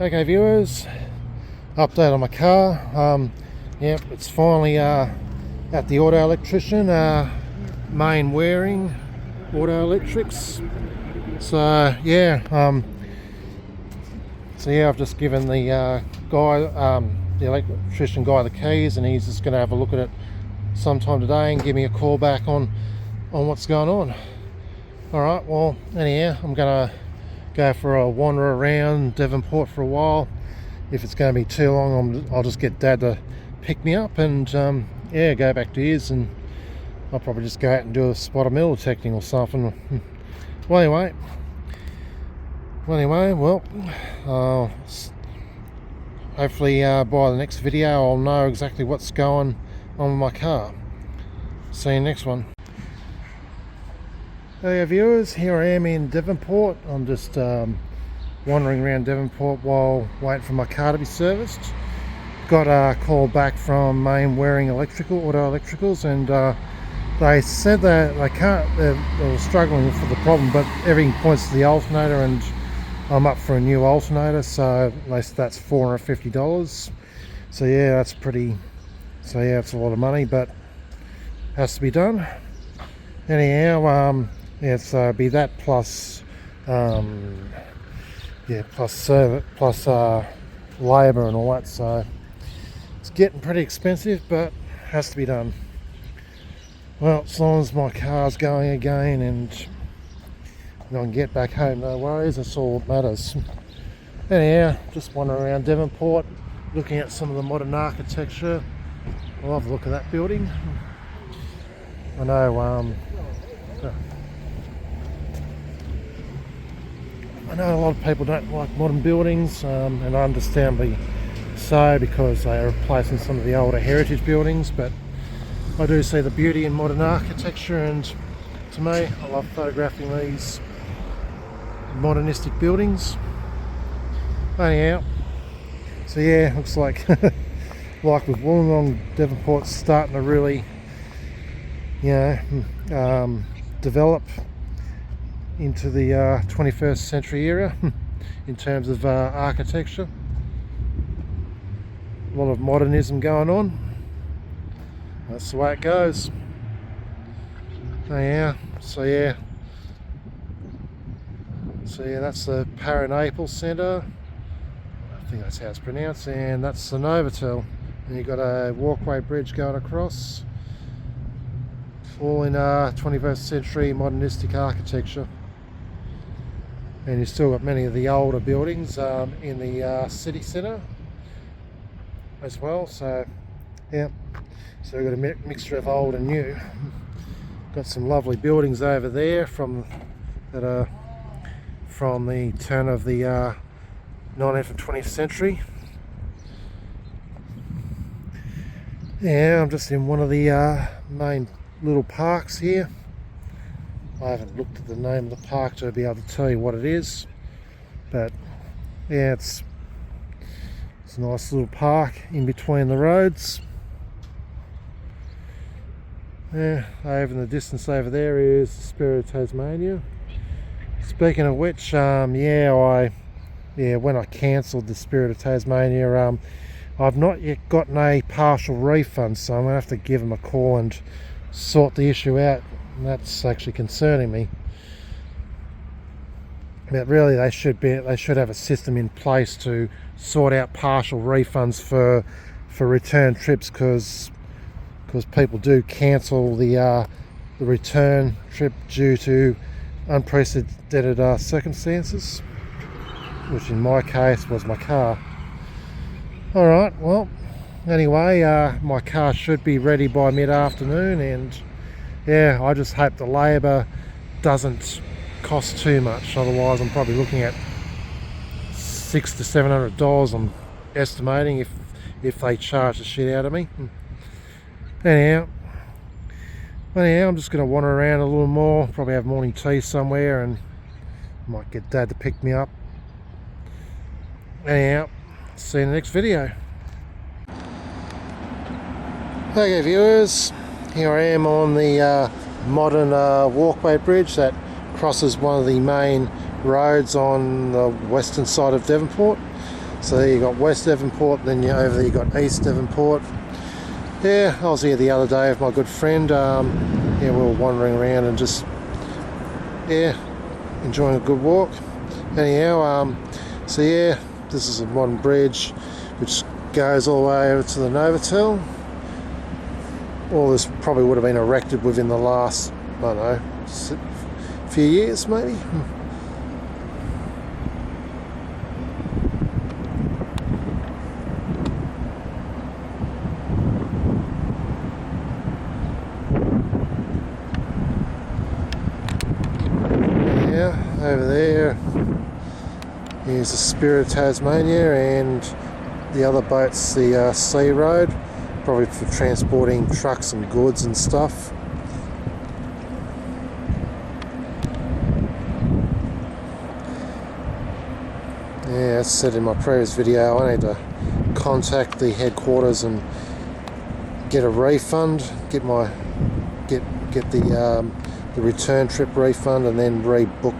Okay viewers, update on my car. Yep, it's finally at the auto electrician, Mainwaring Auto Electrics. So yeah, I've just given the guy, the electrician guy, the keys, and he's just going to have a look at it sometime today and give me a call back on what's going on. Alright, well anyhow, I'm going to go for a wander around Devonport for a while. If it's going to be too long, I'll just get Dad to pick me up and yeah, go back to his, and I'll probably just go out and do a spot of metal detecting or something. Well anyway, hopefully by the next video I'll know exactly what's going on with my car. See you in the next one. Hey viewers, here I am in Devonport. I'm just wandering around Devonport while waiting for my car to be serviced. Got a call back from Mainwaring Auto Electricals, and they said that they were struggling for the problem, but everything points to the alternator, and I'm up for a new alternator, so that's $450. So yeah, that's it's a lot of money, but has to be done. Anyhow, yeah, so be that plus plus labour and all that, so it's getting pretty expensive, but has to be done. Well, as long as my car's going again and I can get back home, no worries, that's all that matters. Anyhow, just wandering around Devonport, looking at some of the modern architecture. I'll have a look at that building. I know a lot of people don't like modern buildings, and understandably so, because they are replacing some of the older heritage buildings, but I do see the beauty in modern architecture, and to me, I love photographing these modernistic buildings. Anyhow, so yeah, looks like like with Wollongong, Devonport's starting to really, develop into the 21st century era in terms of architecture. A lot of modernism going on. That's the way it goes. So yeah, that's the Panatana Centre. I think that's how it's pronounced, and that's the Novotel. And you've got a walkway bridge going across, all in 21st century modernistic architecture. And you've still got many of the older buildings in the city centre as well. So yeah, so we've got a mixture of old and new. Got some lovely buildings over there that are from the turn of the 19th and 20th century. Yeah, I'm just in one of the main little parks here. I haven't looked at the name of the park to be able to tell you what it is, but yeah, it's a nice little park in between the roads. Yeah, over in the distance over there is the Spirit of Tasmania. Speaking of which, when I cancelled the Spirit of Tasmania, I've not yet gotten a partial refund, so I'm going to have to give them a call and sort the issue out. And that's actually concerning me. But really, they should have a system in place to sort out partial refunds for return trips, because people do cancel the return trip due to unprecedented circumstances, which in my case was my car. Alright, well anyway, my car should be ready by mid-afternoon, and yeah, I just hope the labour doesn't cost too much, otherwise I'm probably looking at $600 to $700, I'm estimating, if they charge the shit out of me. Anyhow, I'm just going to wander around a little more, probably have morning tea somewhere, and might get Dad to pick me up. Anyhow, see you in the next video. Okay viewers, here I am on the modern walkway bridge that crosses one of the main roads on the western side of Devonport. So there you got West Devonport, and then over there you got East Devonport. Yeah, I was here the other day with my good friend. Yeah, we were wandering around and just, yeah, enjoying a good walk. Anyhow, so yeah, this is a modern bridge which goes all the way over to the Novotel. All this probably would have been erected within the last, I don't know, few years maybe. Over there is the Spirit of Tasmania, and the other boat's the Sea Road, probably for transporting trucks and goods and stuff. Yeah, as said in my previous video, I need to contact the headquarters and get a refund, get the return trip refund, and then rebook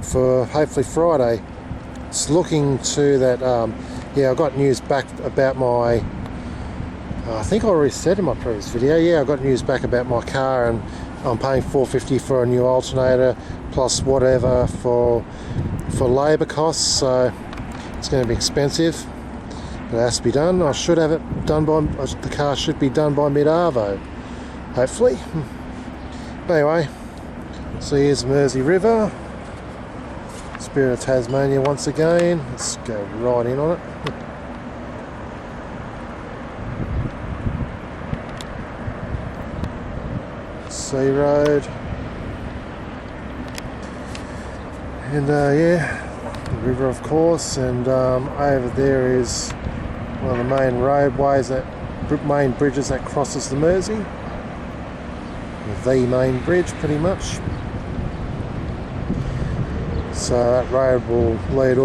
for hopefully Friday. It's looking to that. Yeah, I got news back about my. I think I already said in my previous video. Yeah, I got news back about my car, and I'm paying $450 for a new alternator plus whatever for labour costs. So it's going to be expensive. But it has to be done. I should have it done by. The car should be done by mid-arvo, hopefully. Anyway, so here's the Mersey River, Spirit of Tasmania once again. Let's go right in on it. Sea Road, and yeah, the river of course, and over there is one of the main roadways, main bridges that crosses the Mersey. The main bridge pretty much. So that road will lead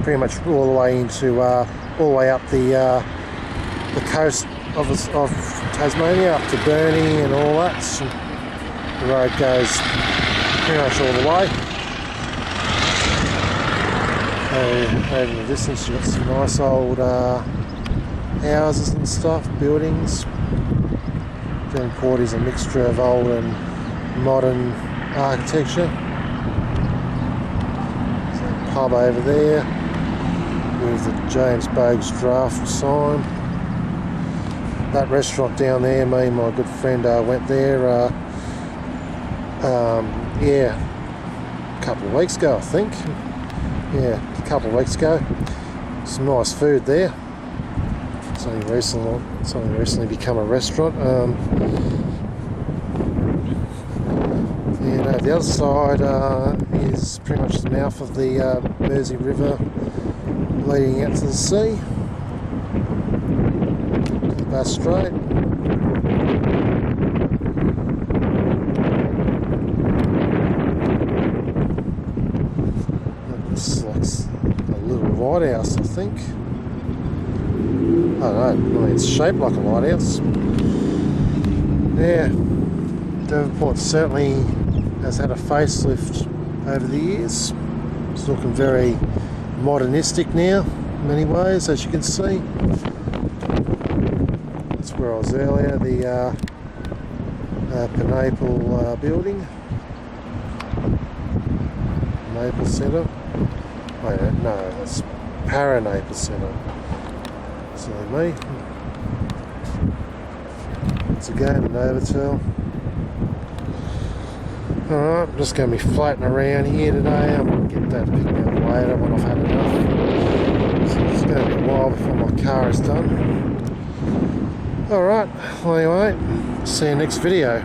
pretty much all the way into all the way up the coast of Tasmania, up to Burnie and all that. So the road goes pretty much all the way. Over in the distance you've got some nice old houses and stuff, buildings. Devonport is a mixture of old and modern architecture. There's a pub over there with the James Bogues draft sign. That restaurant down there, me and my good friend went there yeah, a couple of weeks ago I think. Yeah, a couple of weeks ago. Some nice food there. It's only recently become a restaurant. And the other side is pretty much the mouth of the Mersey River leading out to the sea, to the Bass Strait. It's like a little lighthouse, I think. I don't know, I mean, it's shaped like a lighthouse. Yeah, Devonport certainly has had a facelift over the years. It's looking very modernistic now in many ways, as you can see. That's where I was earlier, the Panatana building. Maple Centre. Wait, no, that's Panatana Centre. Silly me. Once again, the Novotel. Alright, I'm just going to be floating around here today. I'm going to get that picked up later when I've had enough. So it's going to be a while before my car is done. Alright, well anyway, see you next video.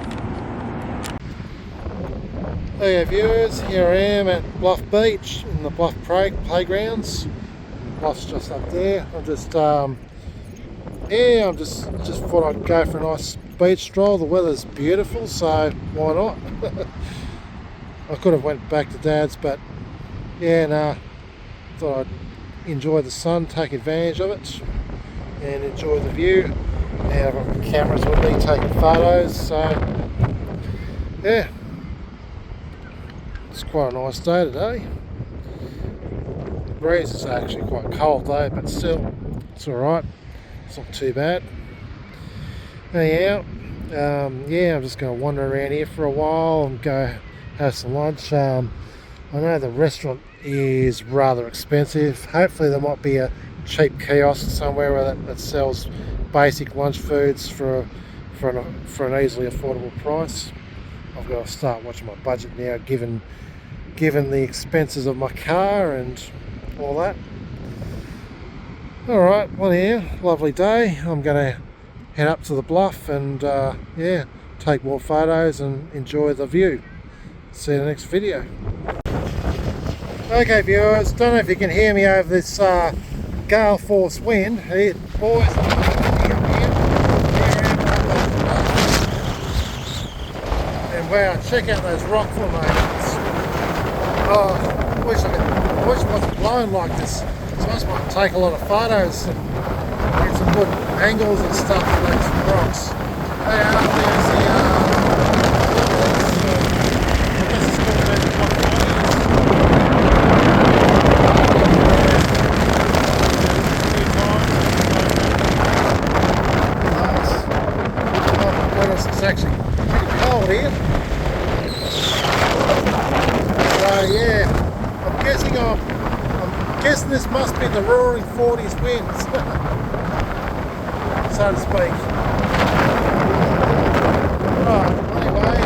Hey viewers, here I am at Bluff Beach in the Bluff playgrounds. Bluff's just up there. I'm just yeah, I'm just thought I'd go for a nice beach stroll. The weather's beautiful, so why not? I could have went back to Dad's, but yeah, nah, thought I'd enjoy the sun, take advantage of it, and enjoy the view. And I've got the cameras with me taking photos, so yeah, it's quite a nice day today. breeze is actually quite cold though, but still, it's alright. It's not too bad. Anyhow, yeah, I'm just going to wander around here for a while and go have some lunch. I know the restaurant is rather expensive. Hopefully there might be a cheap kiosk somewhere that sells basic lunch foods for an easily affordable price. I've got to start watching my budget now, given the expenses of my car and all that. Alright, well, yeah, lovely day. I'm going to head up to the bluff and yeah, take more photos and enjoy the view. See you in the next video. Okay viewers, don't know if you can hear me over this gale force wind. Here, boys, and wow, check out those rock formations. Oh, I wish it wasn't blowing like this. So I just might take a lot of photos and get some good angles and stuff for these rocks. Hey, there's the it's actually pretty cold here. So yeah, I'm guessing this must be the roaring 40s winds, so to speak. Right, anyway,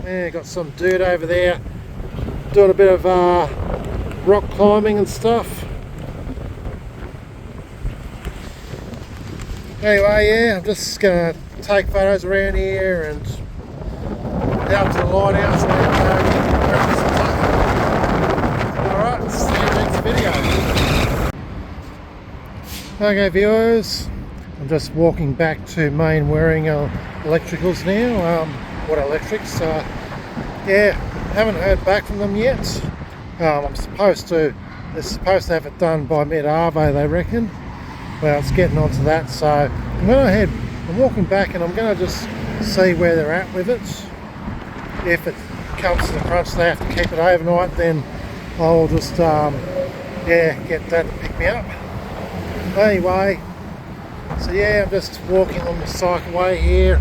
yeah, got some dude over there doing a bit of rock climbing and stuff. Anyway, yeah, I'm just gonna take photos around here and out to the lighthouse and alright, see you in the next video. Okay viewers, I'm just walking back to Mainwaring Electricals now, Auto Electrics. Yeah, haven't heard back from them yet. They're supposed to have it done by mid-arvo, they reckon. Well, it's getting onto that, so I'm walking back and I'm going to just see where they're at with it. If it comes to the crunch they have to keep it overnight, then I'll just yeah, get Dad to pick me up. Anyway, so yeah, I'm just walking on the cycleway here.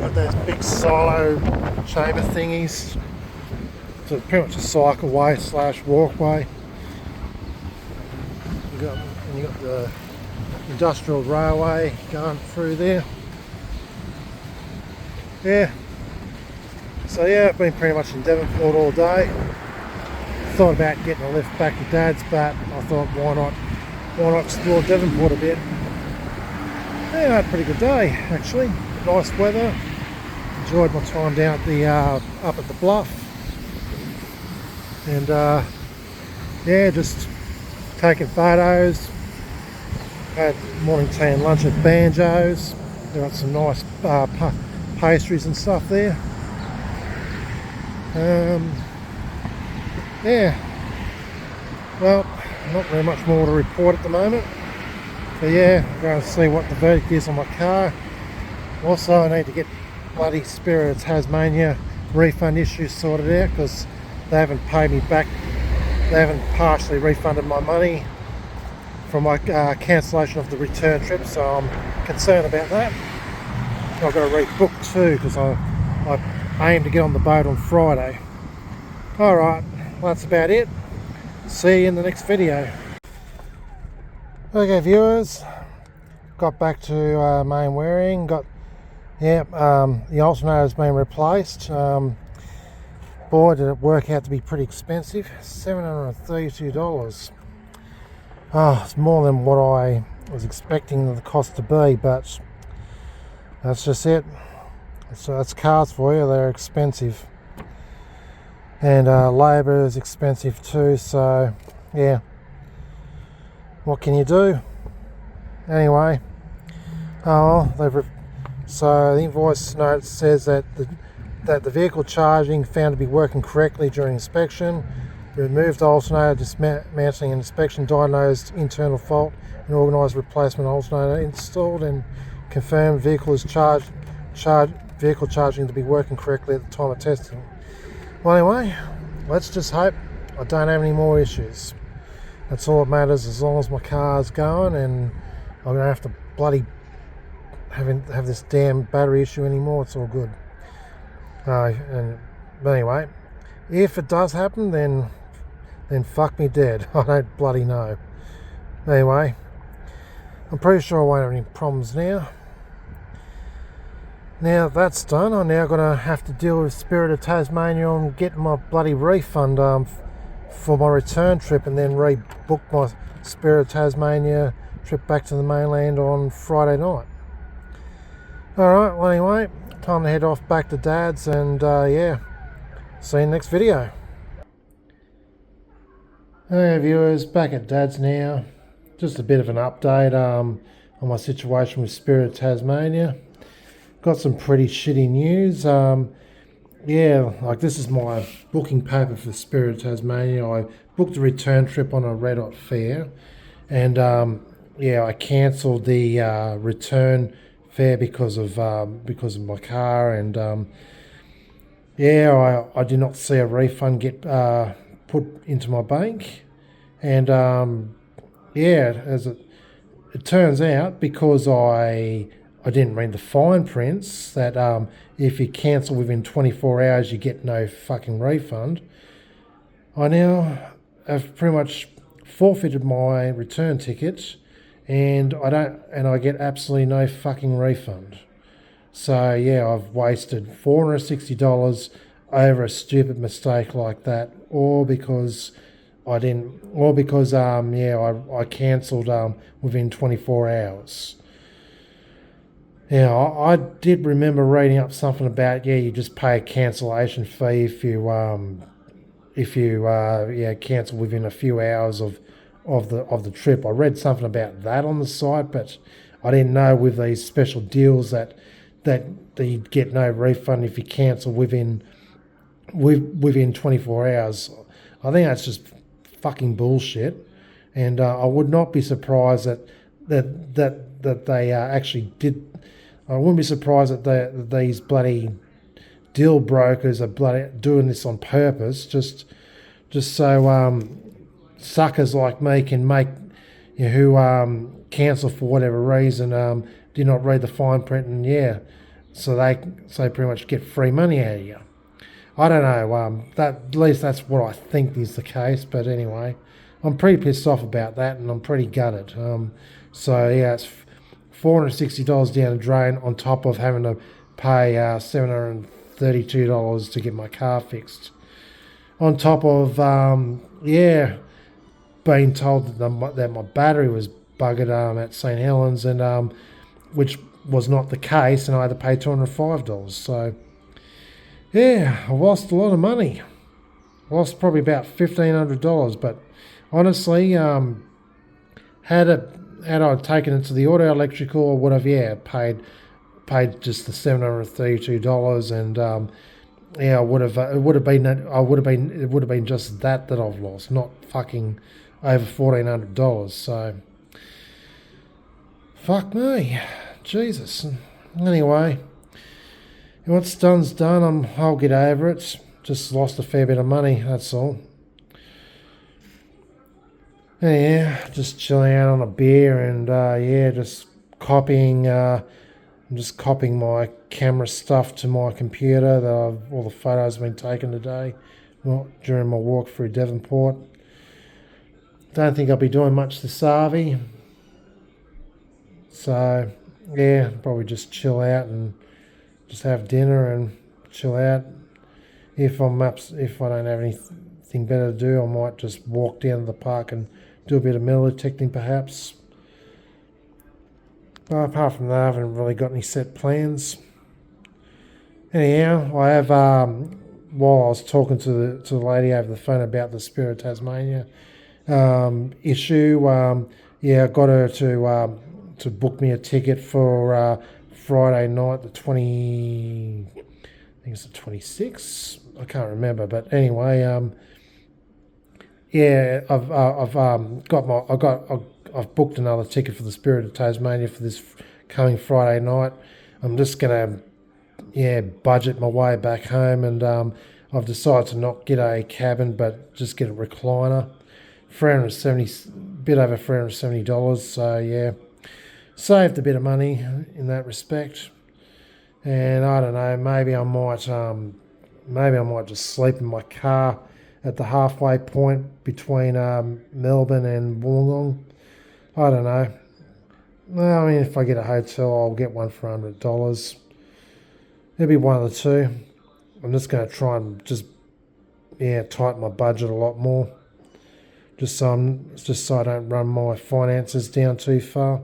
Got those big silo chamber thingies. So pretty much a cycleway slash walkway. You got the industrial railway going through there. Yeah, so yeah, I've been pretty much in Devonport all day. Thought about getting a lift back to Dad's, but I thought why not explore Devonport a bit. Yeah, I had a pretty good day actually. Nice weather. Enjoyed my time down at the up at the bluff, and yeah, just taking photos. Had morning tea and lunch at Banjo's. They got some nice pastries and stuff there. Yeah, well, not very much more to report at the moment. But yeah, I'm going to see what the verdict is on my car. Also, I need to get bloody Spirit of Tasmania refund issues sorted out, because they haven't paid me back. They haven't partially refunded my money from my cancellation of the return trip, so I'm concerned about that. I've got to rebook too, because I aim to get on the boat on Friday. Alright, well, that's about it. See you in the next video. Okay viewers, got back to Mainwaring. The alternator's been replaced. Boy, did it work out to be pretty expensive. $732. Oh, it's more than what I was expecting the cost to be, but that's just it. So that's cars for you, they're expensive. And labour is expensive too, so yeah. What can you do? Anyway, so the invoice note says that the vehicle charging found to be working correctly during inspection. Removed alternator, dismantling and inspection, diagnosed internal fault and organised replacement alternator installed, and confirmed vehicle is vehicle charging to be working correctly at the time of testing. Well anyway, let's just hope I don't have any more issues. That's all that matters, as long as my car's going, and I'm gonna have to bloody have this damn battery issue anymore. It's all good. But anyway, if it does happen, then fuck me dead. I don't bloody know. Anyway, I'm pretty sure I won't have any problems now. Now that's done, I'm now going to have to deal with Spirit of Tasmania and get my bloody refund for my return trip, and then rebook my Spirit of Tasmania trip back to the mainland on Friday night. Alright, well anyway, time to head off back to Dad's, and yeah, see you in the next video. Hey viewers, back at Dad's now. Just a bit of an update on my situation with Spirit of Tasmania. Got some pretty shitty news. Yeah, like this is my booking paper for Spirit of Tasmania. I booked a return trip on a red hot fare, and yeah, I cancelled the return fare because of my car, and yeah, I did not see a refund get put into my bank, and yeah, as it turns out, because I didn't read the fine prints that if you cancel within 24 hours you get no fucking refund. I now have pretty much forfeited my return ticket, and I get absolutely no fucking refund. So yeah, I've wasted $460 over a stupid mistake like that, or because I cancelled within 24 hours. Yeah, I did remember reading up something about, yeah, you just pay a cancellation fee if you cancel within a few hours of the trip. I read something about that on the site, but I didn't know with these special deals that you'd get no refund if you cancel within 24 hours. I think that's just fucking bullshit, and I would not be surprised that they actually did. I wouldn't be surprised that these bloody deal brokers are bloody doing this on purpose, just so suckers like me can make, you know, who cancel for whatever reason, do not read the fine print, and yeah, so they pretty much get free money out of you. I don't know. At least that's what I think is the case. But anyway, I'm pretty pissed off about that, and I'm pretty gutted. So yeah, it's $460 down the drain, on top of having to pay $732 to get my car fixed. On top of being told that my battery was buggered at St Helens, and which was not the case, and I had to pay $205. So yeah, I lost a lot of money. I lost probably about $1,500, but honestly, had I taken it to the auto electrical, I would have paid just the $732, and it would have been just that I've lost, not fucking over $1,400. So fuck me, Jesus. Anyway, what's done's done. I'll get over it. Just lost a fair bit of money, that's all. Yeah, just chilling out on a beer, and just copying. I'm just copying my camera stuff to my computer. All the photos have been taken today, during my walk through Devonport. Don't think I'll be doing much this Arvy. So yeah, probably just chill out and just have dinner and chill out. If I don't have anything better to do, I might just walk down to the park and do a bit of metal detecting perhaps. But apart from that, I haven't really got any set plans. Anyhow, I have, while I was talking to the lady over the phone about the Spirit of Tasmania issue, I got her to book me a ticket for Friday night, the 26th. I can't remember, but anyway, I've booked another ticket for the Spirit of Tasmania for this coming Friday night. I'm just gonna budget my way back home, and I've decided to not get a cabin but just get a recliner $370, bit over $370. So yeah, saved a bit of money in that respect. And I don't know, maybe I might just sleep in my car at the halfway point between Melbourne and Wollongong. I don't know. Well, I mean, if I get a hotel, I'll get one for $100. It'll be one of the two. I'm just going to try and tighten my budget a lot more, just so I don't run my finances down too far.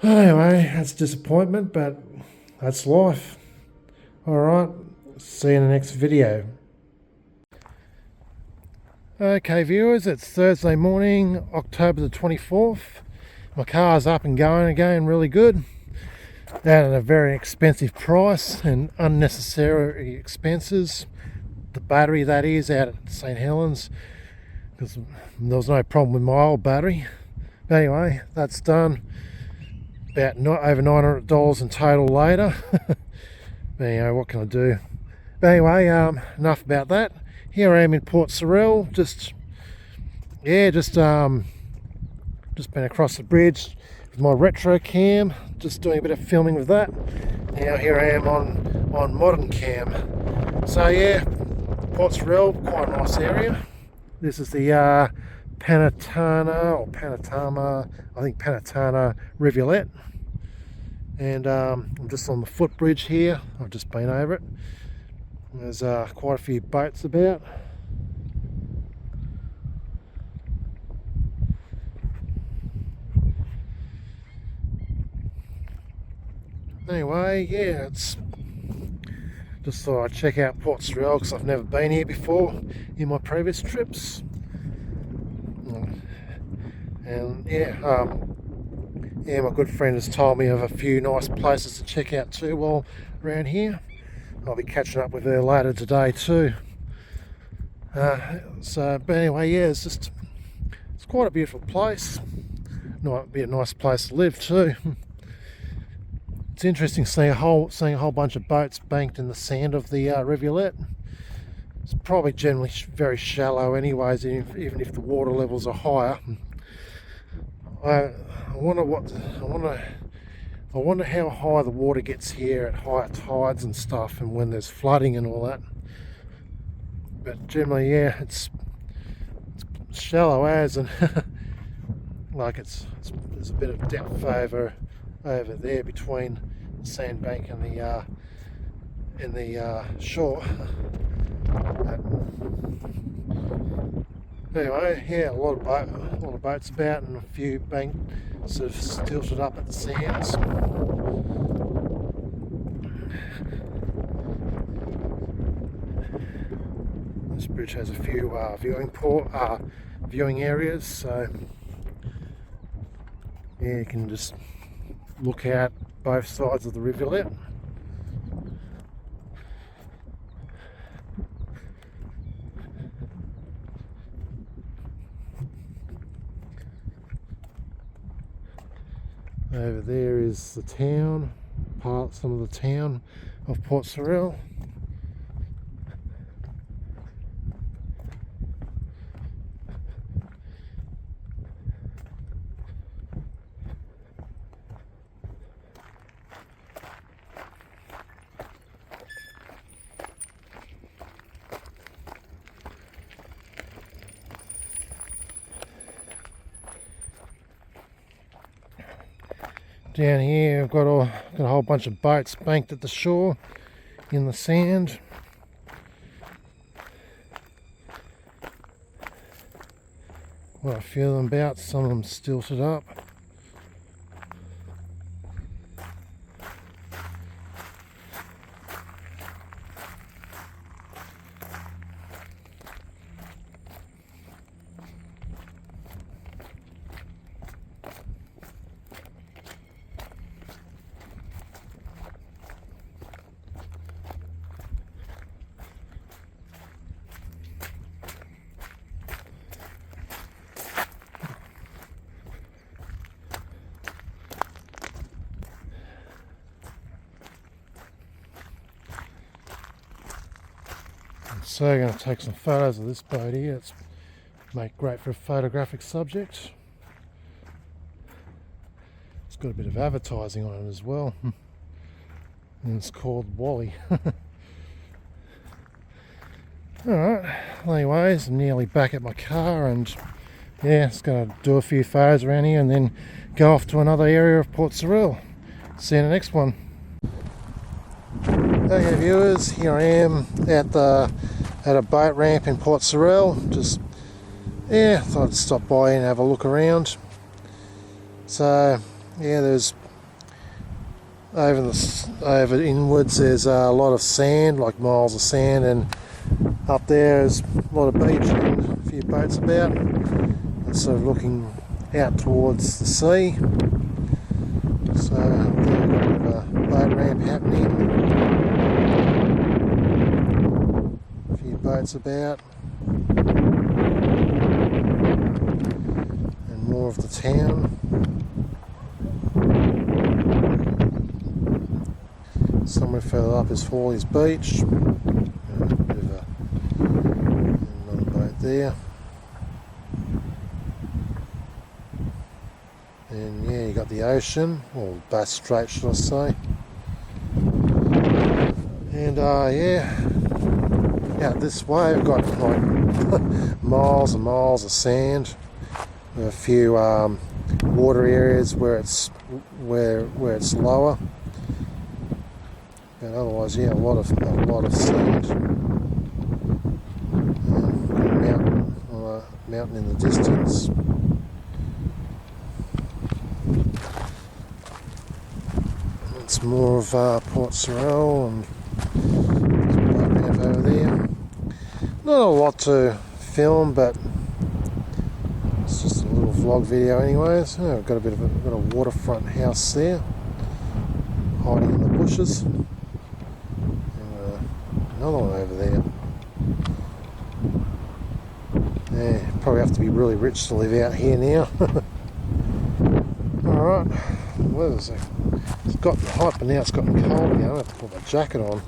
Anyway, that's a disappointment, but that's life. Alright, see you in the next video. Okay viewers, it's Thursday morning, October the 24th. My car's up and going again, really good. At a very expensive price and unnecessary expenses. The battery, that is, out at St. Helens, because there was no problem with my old battery. But anyway, that's done. About over $900 in total later. But anyway, what can I do? But anyway, enough about that. Here I am in Port Sorell, just been across the bridge with my retro cam, just doing a bit of filming with that. Now here I am on modern cam. So yeah, Port Sorell, quite a nice area. This is the Panatana Rivulet, and I'm just on the footbridge here. I've just been over it. There's quite a few boats about. Anyway, yeah, it's just thought I'd check out Port Sorell because I've never been here before in my previous trips. And yeah, my good friend has told me of a few nice places to check out too while around here. I'll be catching up with her later today too. But anyway, yeah, it's quite a beautiful place. Might be a nice place to live too. It's interesting seeing a whole bunch of boats banked in the sand of the rivulet. It's probably generally very shallow anyways, even if the water levels are higher. I wonder how high the water gets here at higher tides and stuff, and when there's flooding and all that. But generally, yeah, it's shallow as, and like there's a bit of depth over there between the sandbank and the shore. But anyway, yeah, a lot of boats about, and a few banked, sort of tilted up at the sands. This bridge has a few viewing areas, so yeah, you can just look out both sides of the rivulet. Over there is the town, some of the town of Port Sorell. Down here I've got a whole bunch of boats banked at the shore in the sand. Quite a few of them about, some of them stilted up. So I'm going to take some photos of this boat here. It's make great for a photographic subject. It's got a bit of advertising on it as well, and it's called Wally. Alright, anyways, I'm nearly back at my car, and yeah, it's going to do a few photos around here and then go off to another area of Port Sorell. See you in the next one. Okay viewers, here I am at a boat ramp in Port Sorell. Just, yeah, thought I'd stop by and have a look around. So yeah, there's over inwards there's a lot of sand, like miles of sand, and up there is a lot of beach and a few boats about. And sort of looking out towards the sea. So there's a bit of a boat ramp happening. A few boats about. And more of the town. Somewhere further up is Hawley Beach. Another boat there. And yeah, you got the ocean, or Bass Strait should I say. And yeah, out this way we've got like miles and miles of sand. A few water areas where it's lower. But otherwise, yeah, a lot of sand. Mountain in the distance. It's more of Port Sorell, and there's over there. Not a lot to film, but it's just a little vlog video anyways. Oh, we've got got a waterfront house there, hiding in the bushes. And, another one over there. Yeah, probably have to be really rich to live out here now. Alright, weather's it's gotten hot, but now it's gotten cold again. I have to put my jacket on.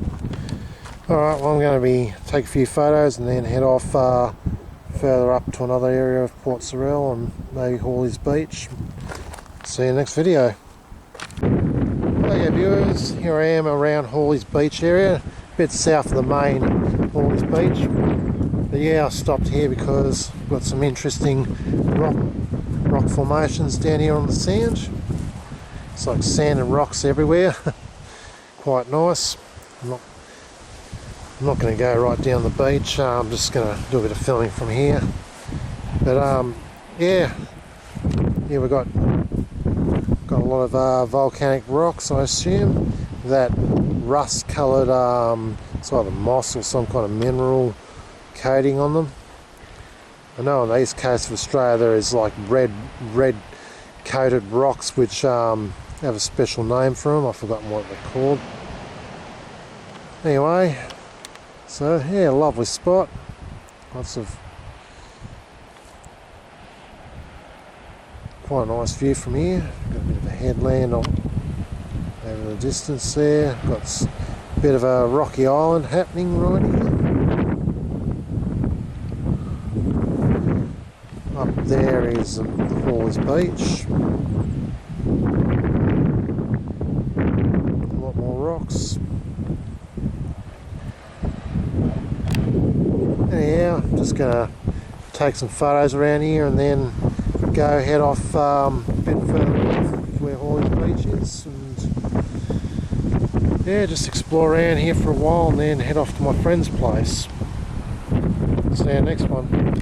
Alright, well I'm going to take a few photos and then head off further up to another area of Port Sorell and maybe Hawley Beach. See you next video. Okay viewers, here I am around Hawley Beach area, a bit south of the main Hawley Beach. But yeah, I stopped here because we've got some interesting rock formations down here on the sand. It's like sand and rocks everywhere. Quite nice. I'm not going to go right down the beach. I'm just going to do a bit of filming from here. But yeah, we've got a lot of volcanic rocks, I assume. That rust-coloured, it's either moss or some kind of mineral coating on them. I know on the east coast of Australia there is like red coated rocks which have a special name for them. I've forgotten what they're called. Anyway, so yeah, lovely spot. Lots of quite a nice view from here. Got a bit of a headland over the distance there. Got a bit of a rocky island happening right here. Up there is the Hawley Beach. A lot more rocks. Anyhow, I'm just going to take some photos around here and then go head off a bit further north where Hawley Beach is. And yeah, just explore around here for a while and then head off to my friend's place. See you next one.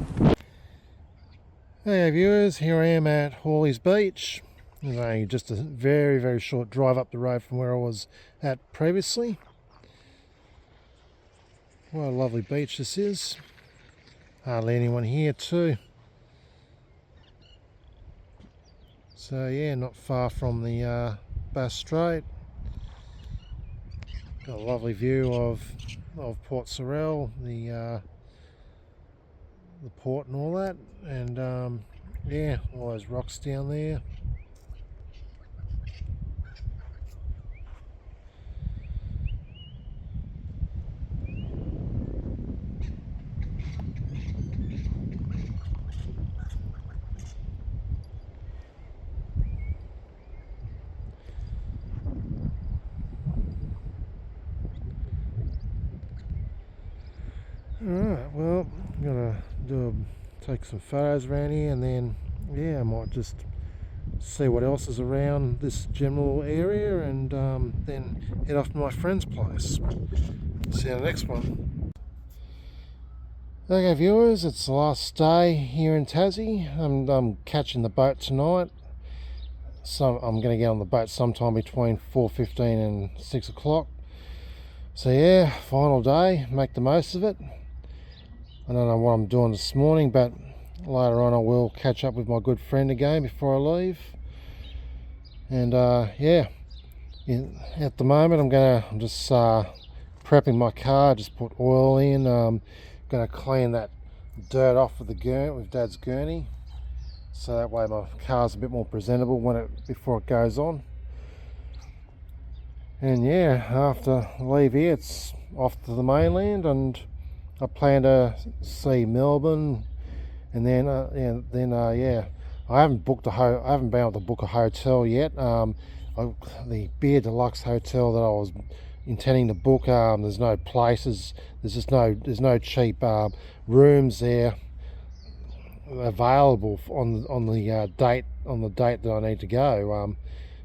Hey viewers, here I am at Hawley Beach. It's only just a very, very short drive up the road from where I was at previously. What a lovely beach this is. Hardly anyone here too. So yeah, not far from the Bass Strait. Got a lovely view of Port Sorell, the port and all that, and yeah, all those rocks down there. Alright, well, I'm gonna take some photos around here, and then yeah, I might just see what else is around this general area, and then head off to my friend's place. See you in the next one. Okay viewers, it's the last day here in Tassie. I'm catching the boat tonight. So I'm going to get on the boat sometime between 4:15 and 6 o'clock. So yeah, final day, make the most of it. I don't know what I'm doing this morning, but later on I will catch up with my good friend again before I leave. And yeah, at the moment I'm just prepping my car. Just put oil in. Going to clean that dirt off with Dad's gurney, so that way my car's a bit more presentable before it goes on. And yeah, after I leave here, it's off to the mainland, and I plan to see Melbourne, and then yeah, I haven't been able to book a hotel yet. The Beer Deluxe hotel that I was intending to book, there's no places. There's no cheap rooms there available on the date that I need to go.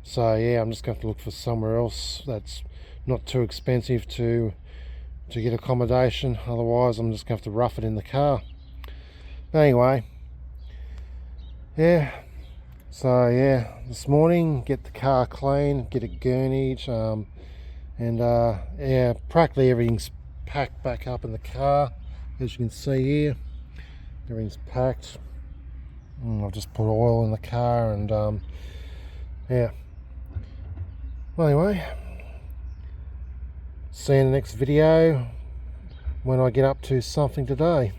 So yeah, I'm just going to have to look for somewhere else that's not too expensive to get accommodation. Otherwise I'm just going to have to rough it in the car. Anyway, yeah, so yeah, this morning get the car clean, get it gurneyed, and yeah, practically everything's packed back up in the car. As you can see here, everything's packed. I've just put oil in the car, and yeah. Well, anyway, see you in the next video when I get up to something today.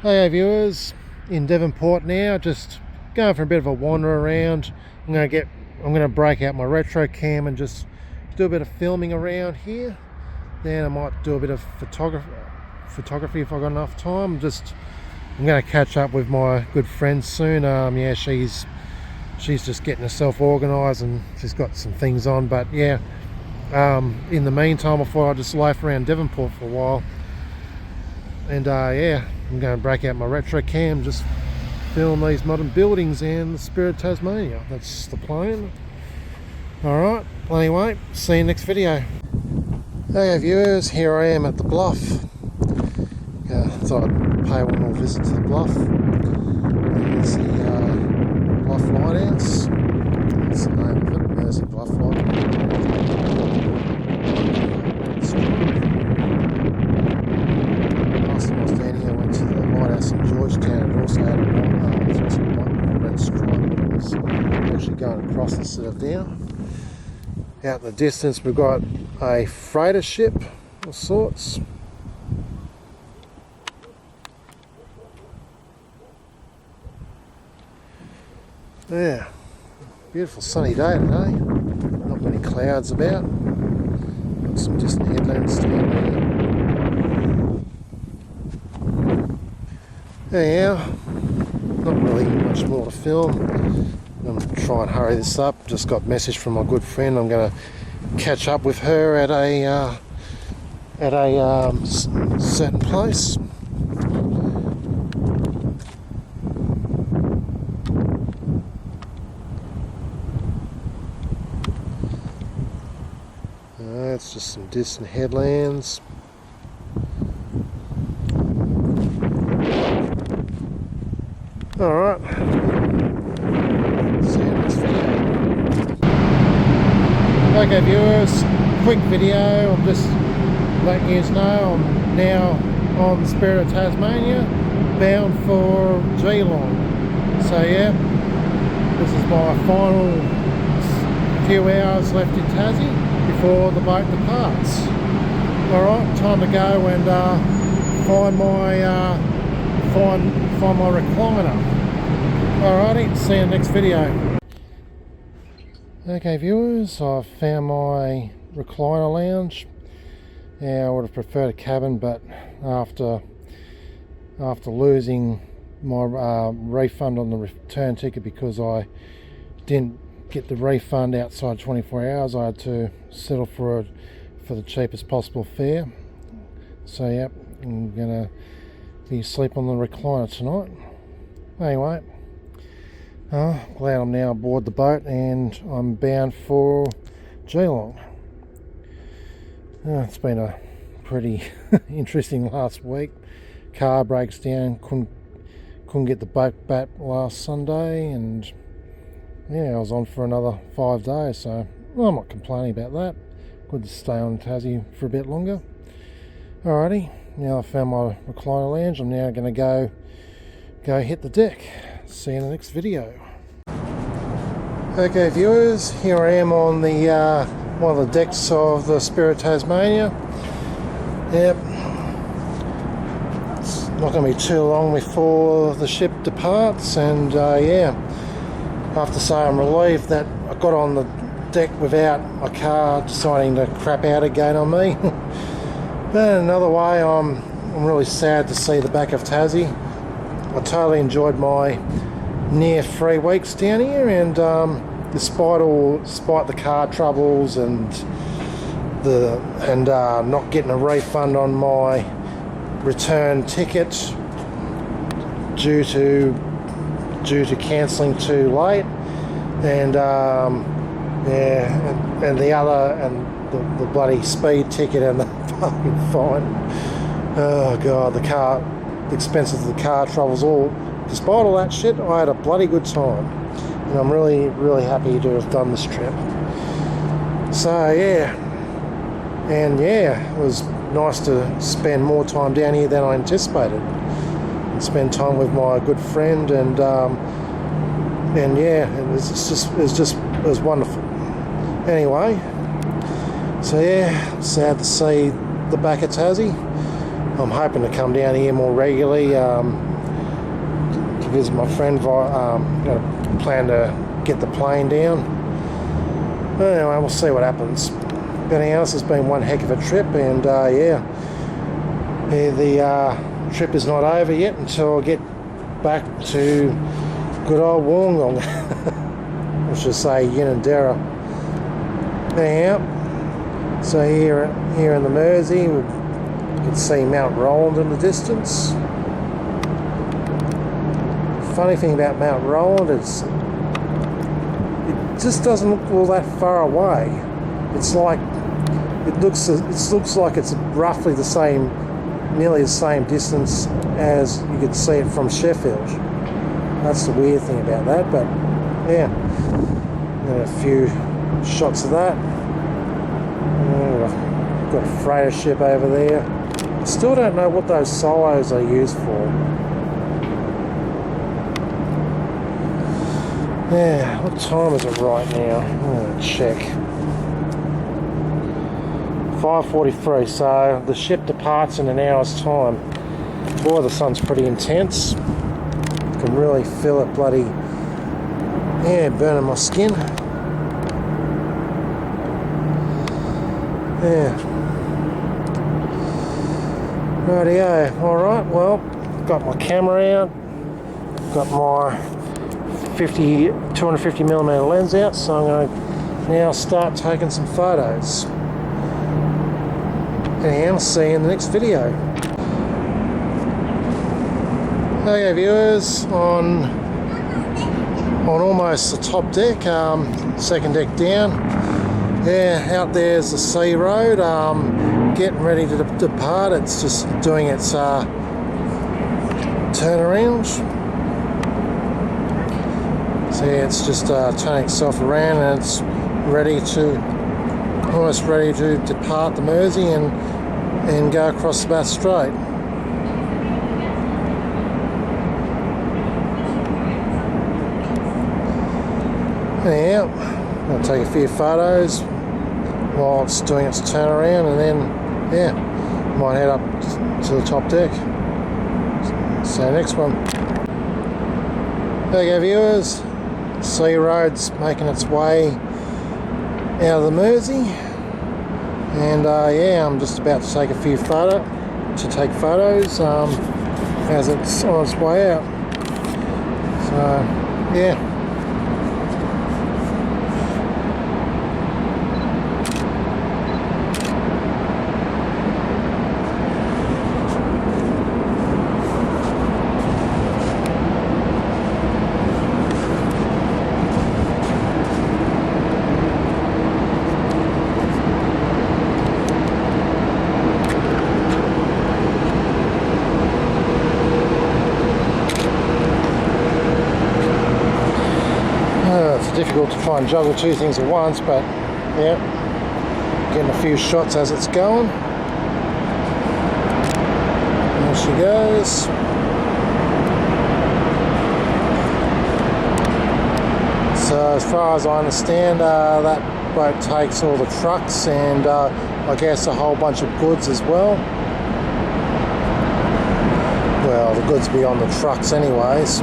Hey viewers, in Devonport now, just going for a bit of a wander around. I'm going to break out my retro cam and just do a bit of filming around here. Then I might do a bit of photography if I've got enough time. I'm going to catch up with my good friend soon. Yeah, she's just getting herself organised, and she's got some things on. But yeah, in the meantime, I thought I'd just loaf around Devonport for a while. And yeah, I'm going to break out my retro cam, just film these modern buildings and the Spirit of Tasmania. That's the plan. Alright, well anyway, see you next video. Hey viewers, here I am at the Bluff. Thought I'd pay one more visit to the Bluff. There's the Bluff Lighthouse. That's the name of it, Mersey Bluff Lighthouse. Last time I was down here, I went to the lighthouse in Georgetown. It also had a red stripe. It's actually going across instead of down. Out in the distance we've got a freighter ship of sorts. Yeah, beautiful sunny day today. Not many clouds about. Got some distant headlands down there. Yeah, not really much more to film. I'm going to try and hurry this up. Just got a message from my good friend. I'm going to catch up with her at a certain place. It's just some distant headlands. Alright. See you next video. Okay viewers, quick video. I'm just letting you know I'm now on the Spirit of Tasmania, bound for Geelong. So yeah, this is my final few hours left in Tassie before the boat departs. Alright, time to go and find my recliner. Alrighty, see you in the next video. Okay viewers, I've found my recliner lounge. Yeah, I would have preferred a cabin, but after losing my refund on the return ticket because I didn't get the refund outside 24 hours, I had to settle for the cheapest possible fare. So yep, I'm gonna be asleep on the recliner tonight. Anyway, glad I'm now aboard the boat and I'm bound for Geelong. It's been a pretty interesting last week. Car breaks down, couldn't get the boat back last Sunday, and yeah, I was on for another 5 days, so I'm not complaining about that. Good to stay on Tassie for a bit longer. Alrighty, now I found my recliner lounge. I'm now going to go hit the deck. See you in the next video. Okay viewers, here I am on the one of the decks of the Spirit of Tasmania. Yep, it's not going to be too long before the ship departs, and yeah, I have to say I'm relieved that I got on the deck without my car deciding to crap out again on me. But in another way, I'm really sad to see the back of Tassie. I totally enjoyed my near 3 weeks down here, and despite the car troubles and not getting a refund on my return ticket due to cancelling too late, and yeah, and the bloody speed ticket and the fucking fine. Oh god, the expenses of the car travels all. Despite all that shit, I had a bloody good time, and I'm really, really happy to have done this trip. So yeah, and yeah, it was nice to spend more time down here than I anticipated. And spend time with my good friend, and yeah, it was wonderful. Anyway, so yeah, sad to see the back of Tassie. I'm hoping to come down here more regularly to visit my friend. Plan to get the plane down. Anyway, we'll see what happens. But anything else, it's been one heck of a trip, and yeah, the trip is not over yet until I get back to good old Wollongong. I should say Unanderra. Anyhow, so here in the Mersey, you can see Mount Roland in the distance. Funny thing about Mount Roland, it just doesn't look all that far away. It's like it looks like it's roughly the same, nearly the same distance as you could see it from Sheffield. That's the weird thing about that, but yeah, got a few shots of that. Got a freighter ship over there. I still don't know what those silos are used for. Yeah, what time is it right now? I'm gonna check. 5:43, so the ship departs in an hour's time. Boy, the sun's pretty intense. Can really feel it bloody, yeah, burning my skin. Yeah. Rightio. Alright, well, got my camera out. Got my 250mm lens out, so I'm going to now start taking some photos. And I'll see you in the next video. Okay viewers, on almost the top deck, second deck down. Yeah, out there's the sea road, getting ready to depart. It's just doing its turnaround. So yeah, it's just turning itself around, and it's almost ready to depart the Mersey and go across the Bass Strait. Anyhow, I'll take a few photos while it's doing its turnaround, and then yeah, might head up to the top deck. See you next one. Okay viewers, sea road's making its way out of the Mersey, and yeah, I'm just about to take a few photos as it's on its way out. So yeah. difficult to try and juggle two things at once, but yeah, getting a few shots as it's going. There she goes. So as far as I understand, that boat takes all the trucks and I guess a whole bunch of goods as well. Well, the goods be on the trucks anyways.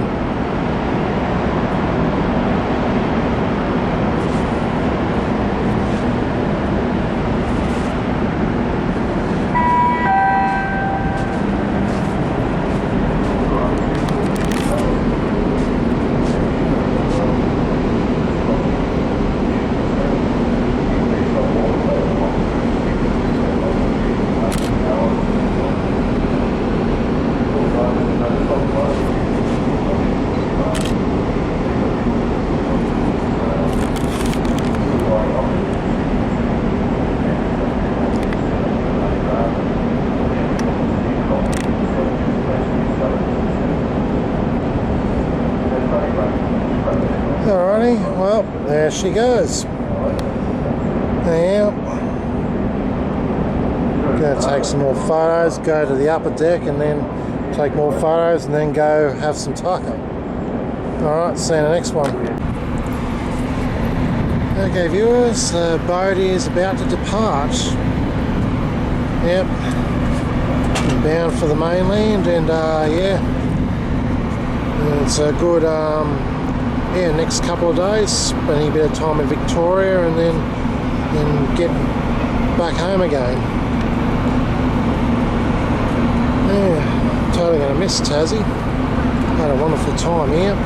Alrighty, well, there she goes. Now, going to take some more photos, go to the upper deck and then take more photos and then go have some taco. Alright, see you in the next one. Okay viewers, the boat is about to depart. Yep, I'm bound for the mainland and yeah, it's a good next couple of days, spending a bit of time in Victoria and then get back home again. Yeah, totally going to miss Tassie. Had a wonderful time here.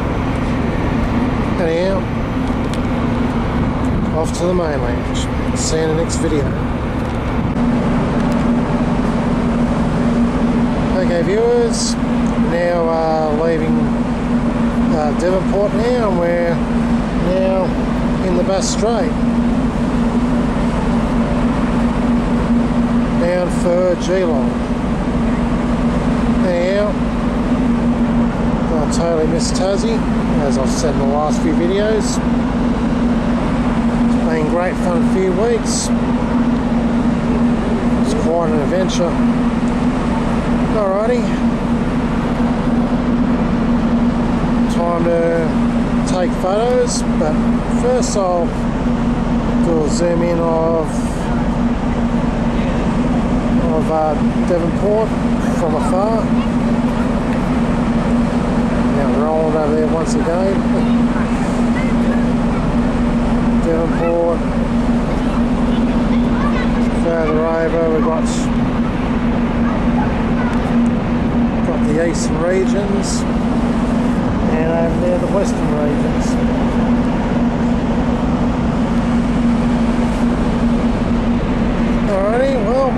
Anyhow, off to the mainland. See you in the next video. Okay viewers, now leaving Devonport now, and we're now in the Bass Strait, bound for Geelong. Now, I totally miss Tassie, as I've said in the last few videos. It's been great fun a few weeks. It's quite an adventure. Alrighty. Time to take photos, but first I'll do a zoom in of Devonport from afar. Now rolling over there once again. Devonport. Further over we've got the eastern regions. And over there, the western regions. Alrighty, well,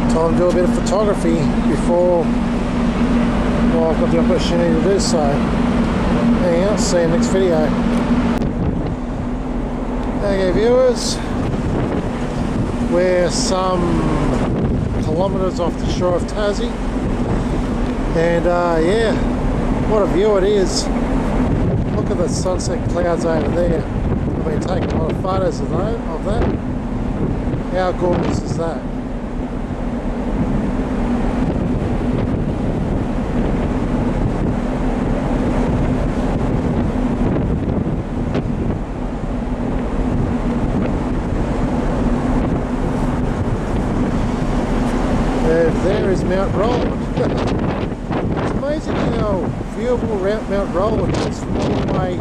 time to do a bit of photography before, well, I've got the opportunity to do so. Anyhow, see you in the next video. Okay viewers, we're some kilometres off the shore of Tassie. And yeah, what a view it is. Look at the sunset clouds over there. I've been taking a lot of photos of that. How gorgeous is that? There is Mount Roland. It's amazing how viewable Mount Roland is from all the way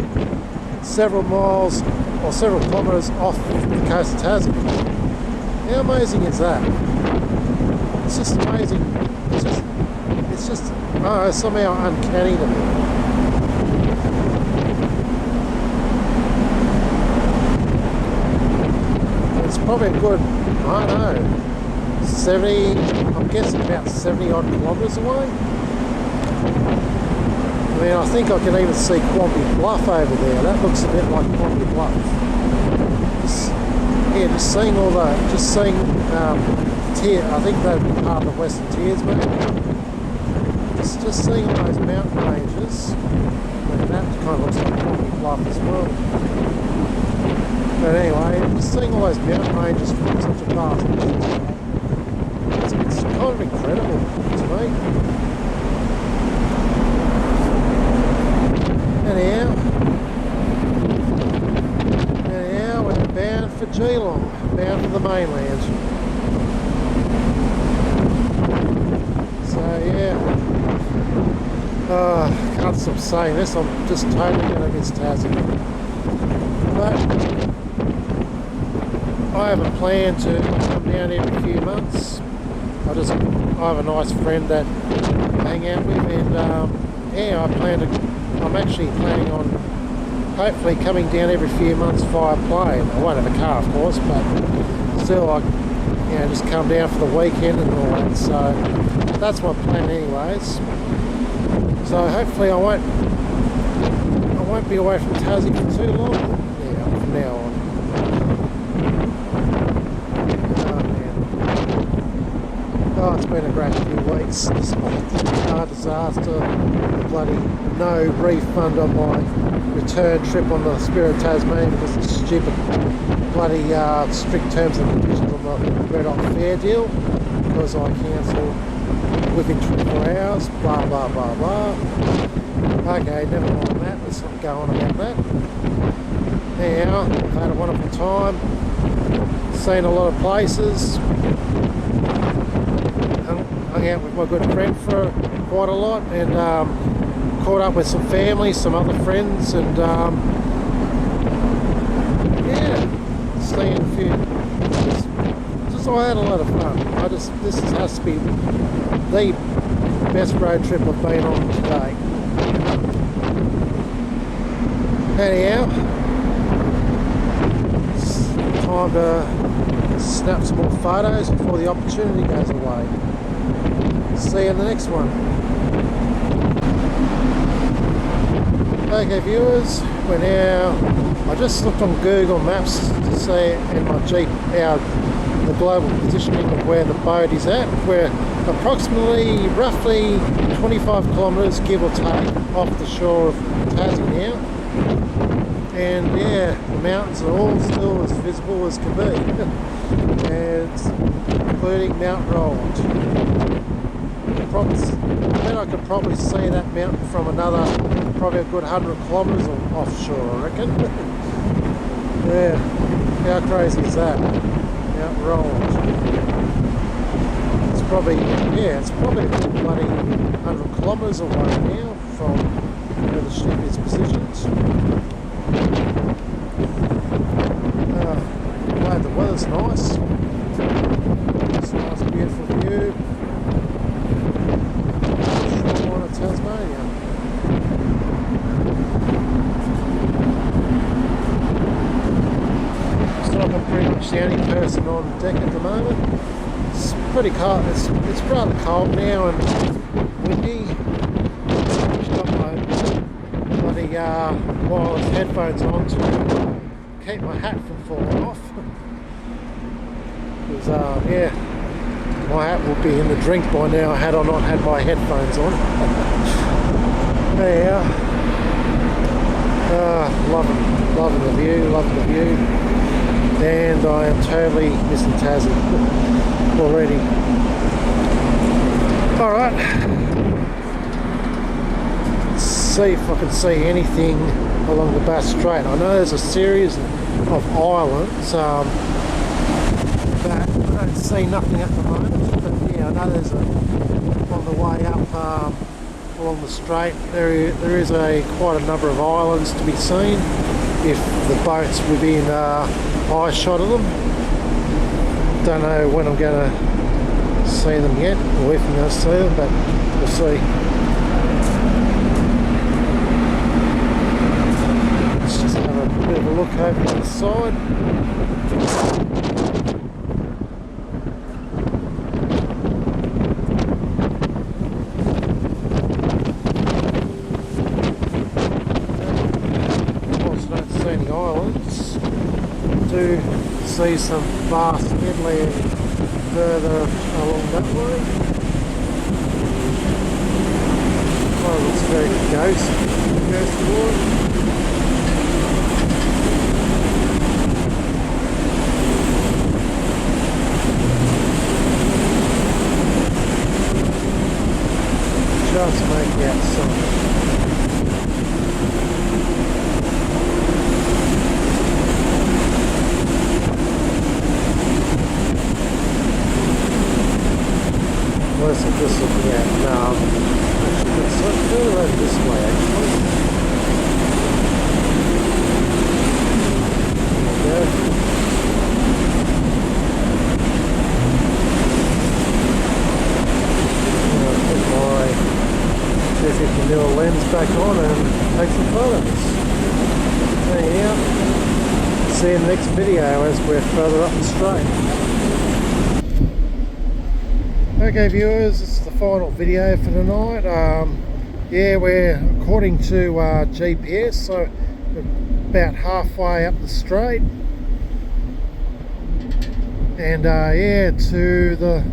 several miles or several kilometres off the coast of Tassie. How amazing is that? It's just amazing. It's just somehow uncanny to me. It's probably a good, I don't know, 70, I'm guessing about 70 odd kilometres away. I mean, I think I can even see Hawley Bluff over there. That looks a bit like Hawley Bluff. Just seeing all that, just seeing Tier, I think that would be part of the Western Tiers maybe. Just seeing all those mountain ranges, and that kind of looks like Hawley Bluff as well. But anyway, just seeing all those mountain ranges from such a vast distance, it's kind of incredible to me. Anyhow, we're bound for Geelong, bound for the mainland. So yeah, can't stop saying this, I'm just totally going to miss Tassie. But I have a plan to come down every few months. I have a nice friend that I hang out with, and yeah, I'm actually planning on hopefully coming down every few months via plane. I won't have a car, of course, but still, just come down for the weekend and all that. So that's my plan, anyways. So hopefully I won't be away from Tassie for too long. Yeah, from now on. Oh, it's been a great few weeks despite the car disaster, the bloody no refund on my return trip on the Spirit of Tasmania because of the stupid bloody strict terms and conditions on the Red Hot Fare deal, because I cancelled within 24 hours, blah blah blah blah. Okay, never mind that, let's not go on about that. Anyhow, I've had a wonderful time, seen a lot of places, hung out with my good friend for quite a lot, and caught up with some family, some other friends, and yeah, seeing a few. I had a lot of fun. This has to be the best road trip I've been on today. Anyhow, it's time to snap some more photos before the opportunity goes away. See you in the next one. Okay viewers, we're now, I just looked on Google Maps to see in my Jeep the global positioning of where the boat is at. We're approximately, roughly 25 kilometres, give or take, off the shore of Tassie now. And yeah, the mountains are all still as visible as can be. And including Mount Roland. Then I could probably see that mountain from another, probably a good 100 kilometres offshore, I reckon. Yeah, how crazy is that? Mount Roland. It's probably a good bloody 100 kilometres away now from where the ship is positioned. Glad the weather's nice. It's a nice beautiful view. Shoreline of Tasmania. I'm pretty much the only person on deck at the moment. It's pretty cold. It's rather cold now and windy. I've got my bloody wireless headphones on to keep my hat from falling off. Because yeah, my hat will be in the drink by now had I not had my headphones on. Yeah. Loving the view. And I am totally missing Tassie already. Alright, let's see if I can see anything along the Bass Strait. I know there's a series of islands, but I don't see nothing at the moment. But yeah, I know there's on the way up along the strait there is quite a number of islands to be seen if the boat's within eye shot of them. Don't know when I'm going to see them yet, or if I'm going to see them, but we'll see. Let's just have a bit of a look over to the side. Do see some vast headland further along that way. Oh, it looks very ghost wood. Just make out something. Where's it just looking at now? Actually, it's further over this way actually. There we go. I'll put my 250mm lens back on and take some photos. Anyhow, see you in the next video as we're further up the straight. Okay viewers, this is the final video for tonight. Yeah, we're according to GPS, so we're about halfway up the straight, and yeah, to the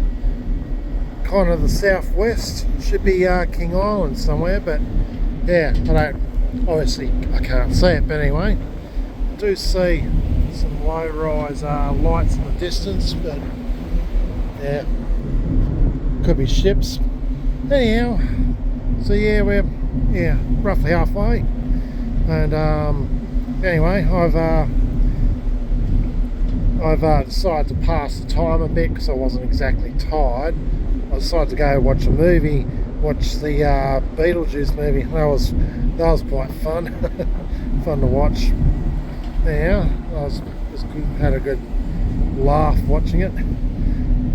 kind of the southwest should be King Island somewhere, but yeah, I can't see it, but anyway, I do see some low-rise lights in the distance, but yeah, could be ships. Anyhow, so yeah, we're roughly halfway, and anyway, I've decided to pass the time a bit because I wasn't exactly tired. I decided to go watch a movie, watch the Beetlejuice movie. That was quite fun, fun to watch. Anyhow, was good, had a good laugh watching it.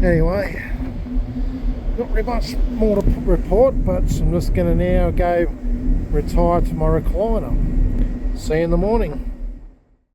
Anyway, not very much more to report, but I'm just going to now go retire to my recliner. See you in the morning.